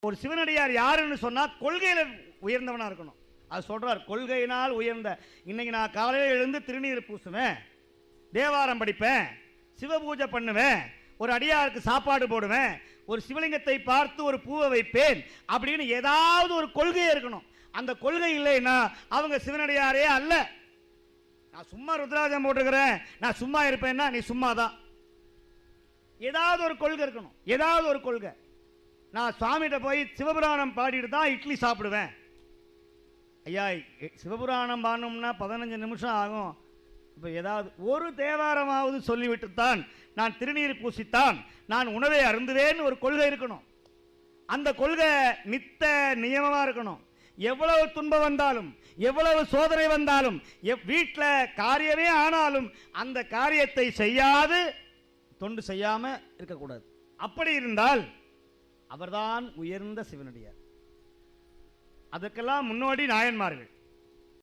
ஒரு சிவனடியார் யாருன்னு சொன்னா கொள்கையில உயர்ந்தவனா இருக்கணும். அது சொல்றார், கொள்கையினால் உயர்ந்த. இன்னைக்கு நான் காலையில் எழுந்து திருநீர் பூசுவேன், தேவாரம் படிப்பேன், சிவபூஜை பண்ணுவேன், ஒரு அடியாருக்கு சாப்பாடு போடுவேன், ஒரு சிவலிங்கத்தை பார்த்து ஒரு பூவை வைப்பேன் அப்படின்னு ஏதாவது ஒரு கொள்கை இருக்கணும். அந்த கொள்கை இல்லைன்னா அவங்க சிவனடியாரே அல்ல. நான் சும்மா ருத்ராஜம் போட்டுக்கிறேன், நான் சும்மா இருப்பேன்னா நீ சும்மா தான். ஏதாவது ஒரு கொள்கை இருக்கணும், ஏதாவது ஒரு கொள்கை. நான் சுவாமிகிட்ட போய் சிவபுராணம் பாடிட்டு தான் இட்லி சாப்பிடுவேன். ஐயா, சிவபுராணம் பாடணும்னா 15 நிமிஷம் ஆகும். இப்போ ஏதாவது ஒரு தேவாரமாவது சொல்லிவிட்டுத்தான் நான் திருநீர் பூசித்தான் நான் உணவை அருந்துவேன்னு ஒரு கொள்கை இருக்கணும். அந்த கொள்கை நித்த நியமமாக இருக்கணும். எவ்வளவு துன்பம் வந்தாலும், எவ்வளவு சோதனை வந்தாலும், வீட்டில் காரியமே ஆனாலும் அந்த காரியத்தை செய்யாது தொண்டு செய்யாமல் இருக்கக்கூடாது. அப்படி இருந்தால் அவர்தான் உயர்ந்த சிவனடியார். அதற்கெல்லாம் முன்னோடி நாயன்மார்கள்.